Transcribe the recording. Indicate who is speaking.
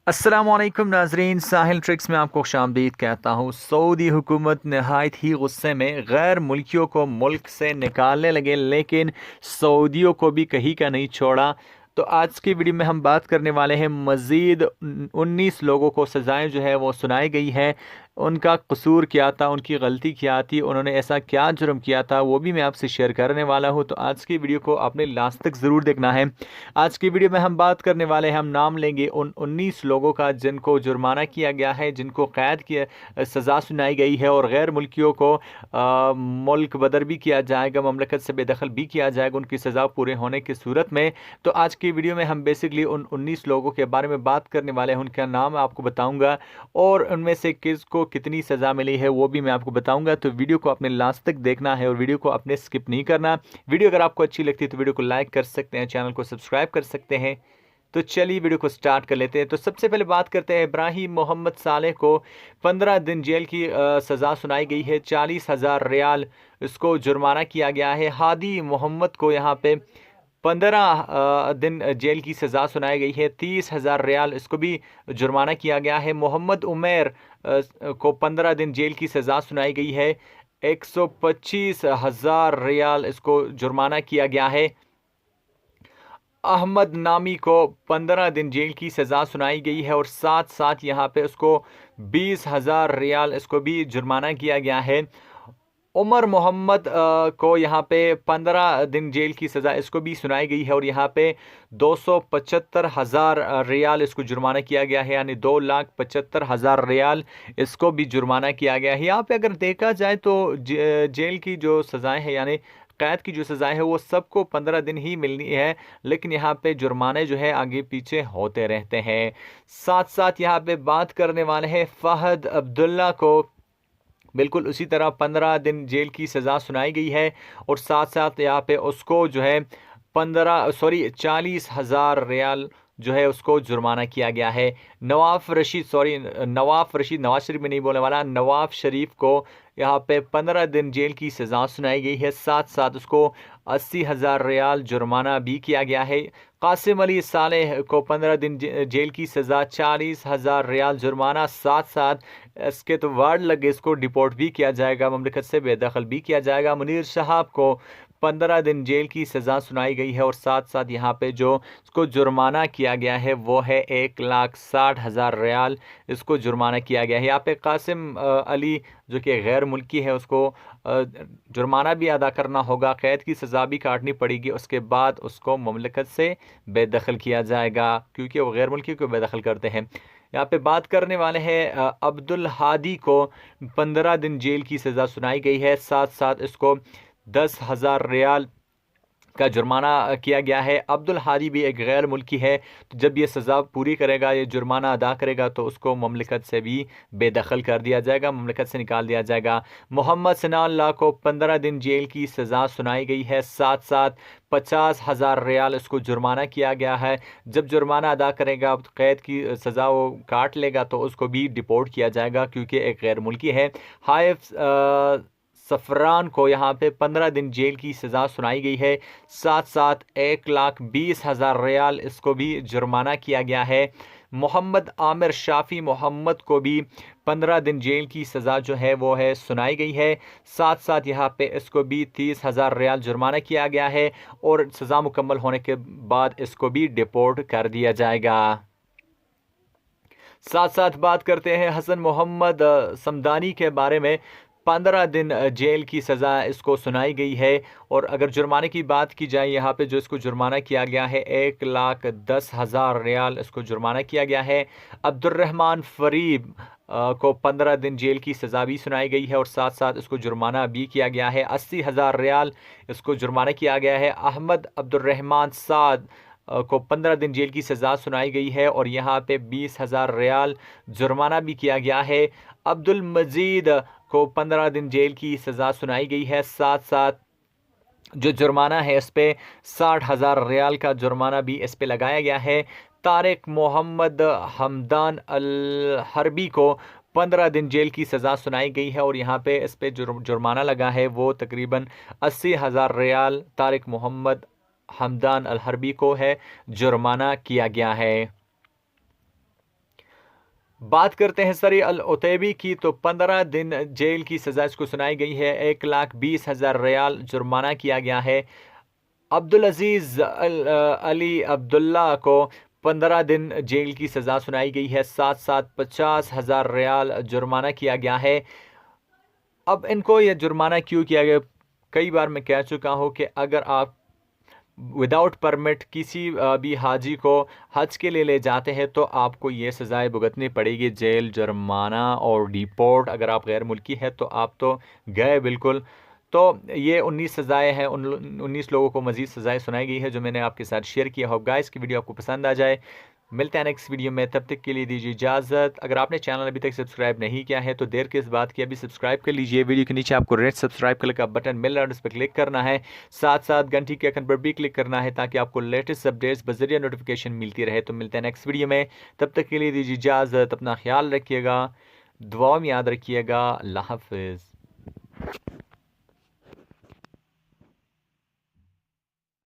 Speaker 1: अस्सलामुअलैकुम नाजरीन, साहिल ट्रिक्स में आपको खुशामदीद कहता हूँ। सऊदी हुकूमत नहायत ही गुस्से में गैर मुल्कियों को मुल्क से निकालने लगे, लेकिन सऊदियों को भी कहीं का नहीं छोड़ा। तो आज की वीडियो में हम बात करने वाले हैं, मज़ीद 19 लोगों को सज़ाएं जो है वो सुनाई गई है। उनका कसूर क्या था, उनकी गलती क्या थी, उन्होंने ऐसा क्या जुर्म किया था, वो भी मैं आपसे शेयर करने वाला हूँ। तो आज की वीडियो को आपने लास्ट तक ज़रूर देखना है। आज की वीडियो में हम बात करने वाले हैं, हम नाम लेंगे उन 19 लोगों का जिनको जुर्माना किया गया है, जिनको कैद किया सज़ा सुनाई गई है, और गैर मुल्कियों को मुल्क बदर भी किया जाएगा, ममलकत से बेदखल भी किया जाएगा उनकी सज़ा पूरे होने की सूरत में। तो आज की वीडियो में हम बेसिकली उन 19 लोगों के बारे में बात करने वाले हैं, उनका नाम आपको बताऊंगा, और उनमें से किसको कितनी सज़ा मिली है वो भी मैं आपको बताऊंगा। तो वीडियो को आपने लास्ट तक देखना है और वीडियो को आपने स्किप नहीं करना। वीडियो अगर आपको अच्छी लगती है तो वीडियो को लाइक कर सकते हैं, चैनल को सब्सक्राइब कर सकते हैं। तो चलिए वीडियो को स्टार्ट कर लेते हैं। तो सबसे पहले बात करते हैं, इब्राहिम मोहम्मद सालेह को 15 दिन जेल की सज़ा सुनाई गई है। 40,000 रियाल इसको जुर्माना किया गया है। हादी मोहम्मद को यहाँ पे 15 दिन जेल की सज़ा सुनाई गई है। 30,000 रियाल इसको भी जुर्माना किया गया है। मोहम्मद उमैर को 15 दिन जेल की सज़ा सुनाई गई है। 125,000 रियाल इसको जुर्माना किया गया है। अहमद नामी को 15 दिन जेल की सज़ा सुनाई गई है, और साथ साथ यहाँ पे उसको 20,000 रियाल इसको भी जुर्माना किया गया है। उमर मोहम्मद को यहाँ पे 15 दिन जेल की सज़ा इसको भी सुनाई गई है, और यहाँ पे 275,000 रियाल इसको जुर्माना किया गया है, यानी 2,75,000 रियाल इसको भी जुर्माना किया गया है। यहाँ पे अगर देखा जाए तो जेल की जो सज़ाएं हैं, यानी कैद की जो सज़ाएं हैं, वो सबको 15 दिन ही मिलनी है, लेकिन यहाँ पे जुर्माने जो है आगे पीछे होते रहते हैं। साथ साथ यहाँ पे बात करने वाले हैं, फ़हद अब्दुल्ला को बिल्कुल उसी तरह 15 दिन जेल की सज़ा सुनाई गई है, और साथ साथ यहाँ पे उसको जो है 40,000 रियाल जो है उसको जुर्माना किया गया है। नवाफ रशीद, नवाज शरीफ में नहीं बोलने वाला, नवाफ शरीफ को यहाँ पे 15 दिन जेल की सज़ा सुनाई गई है। साथ साथ उसको 80,000 रियाल जुर्माना भी किया गया है। कासिम अली सालेह को 15 दिन जेल की सज़ा, 40,000 रियाल जुर्माना, साथ साथ इसके तो वार्ड लगे, इसको डिपोर्ट भी किया जाएगा, ममलिकत से बेदखल भी किया जाएगा। मुनीर शहाब को 15 दिन जेल की सज़ा सुनाई गई है, और साथ साथ यहाँ पे जो इसको जुर्माना किया गया है वो है 1,60,000 रियाल इसको जुर्माना किया गया है। यहाँ पे कासिम अली जो कि गैर मुल्की है, उसको जुर्माना भी अदा करना होगा, कैद की सज़ा भी काटनी पड़ेगी, उसके बाद उसको ममलकत से बेदखल किया जाएगा, क्योंकि वो गैर मुल्की को बेदखल करते हैं। यहाँ पे बात करने वाले हैं, अब्दुल हादी को 15 दिन जेल की सज़ा सुनाई गई है। साथ साथ इसको 10,000 रियाल का जुर्माना किया गया है। अब्दुल हादी भी एक गैर मुल्की है, तो जब ये सज़ा पूरी करेगा, ये जुर्माना अदा करेगा, तो उसको ममलिकत से भी बेदखल कर दिया जाएगा, ममलिकत से निकाल दिया जाएगा। मोहम्मद सनाउल्लाह को 15 दिन जेल की सज़ा सुनाई गई है। साथ साथ 50,000 रियाल इसको जुर्माना किया गया है। जब जुर्माना अदा करेगा, कैद की सज़ा वो काट लेगा, तो उसको भी डिपोर्ट किया जाएगा, क्योंकि एक गैर मुल्की है। हाइफ सफरान को यहाँ पे 15 दिन जेल की सज़ा सुनाई गई है। साथ साथ 1,20,000 रियाल इसको भी जुर्माना किया गया है। मोहम्मद आमिर शाफी मोहम्मद को भी 15 दिन जेल की सज़ा जो है वो है सुनाई गई है। साथ साथ यहाँ पे इसको भी 30,000 रियाल जुर्माना किया गया है, और सज़ा मुकम्मल होने के बाद इसको भी डिपोर्ट कर दिया जाएगा। साथ साथ बात करते हैं हसन मोहम्मद समदानी के बारे में। 15 दिन जेल की सज़ा इसको सुनाई गई है, और अगर जुर्माने की बात की जाए, यहाँ पे जो इसको जुर्माना किया गया है 1,10,000 रियाल इसको जुर्माना किया गया है। अब्दुर्रहमान फरीब को 15 दिन जेल की सज़ा भी सुनाई गई है, और साथ साथ इसको जुर्माना भी किया गया है। 80,000 रियाल इसको जुर्माना किया गया है। अहमद अब्दुर्रहमान साद को 15 दिन जेल की सज़ा सुनाई गई है, और यहाँ पे 20,000 रियाल जुर्माना भी किया गया है। अब्दुल मजीद को 15 दिन जेल की सज़ा सुनाई गई है। साथ साथ जो जुर्माना है इस पे 60,000 रियाल का जुर्माना भी इस पे लगाया गया है। तारिक मोहम्मद हमदान अल हरबी को 15 दिन जेल की सज़ा सुनाई गई है, और यहाँ पे इस पे जुर्माना लगा है वो तकरीबन 80,000 रियाल तारिक मोहम्मद हमदान अल हरबी को है जुर्माना किया गया है। बात करते हैं सरी अल उतैबी की, तो 15 दिन जेल की सज़ा इसको सुनाई गई है। 1,20,000 रियाल जुर्माना किया गया है। अब्दुल अजीज़ अली अब्दुल्ला को 15 दिन जेल की सज़ा सुनाई गई है। साथ साथ 50,000 रियाल जुर्माना किया गया है। अब इनको यह जुर्माना क्यों किया गया? कई बार मैं कह चुका हूँ कि अगर आप विदाउट परमिट किसी भी हाजी को हज के लिए ले जाते हैं तो आपको ये सज़ाएं भुगतनी पड़ेगी, जेल, जुर्माना और डिपोर्ट। अगर आप गैर मुल्की है तो आप तो गए बिल्कुल। तो ये 19 सज़ाएँ हैं, 19 लोगों को मज़ीद सज़ाएँ सुनाई गई है जो मैंने आपके साथ शेयर किया। होप गाइस की वीडियो आपको पसंद आ जाए। मिलते हैं नेक्स्ट वीडियो में, तब तक के लिए दीजिए इजाज़त। अगर आपने चैनल अभी तक सब्सक्राइब नहीं किया है तो देर किस बात की, अभी सब्सक्राइब कर लीजिए। वीडियो के नीचे आपको रेड सब्सक्राइब कलर का बटन मिल रहा है, उस पर क्लिक करना है। साथ साथ घंटी के आइकन पर भी क्लिक करना है ताकि आपको लेटेस्ट अपडेट्स बज़रिया नोटिफिकेशन मिलती रहे। तो मिलते हैं नेक्स्ट वीडियो में, तब तक के लिए दीजिए इजाज़त। अपना ख्याल रखिएगा, दुआ में याद रखिएगा। अल्लाह हाफ़िज़।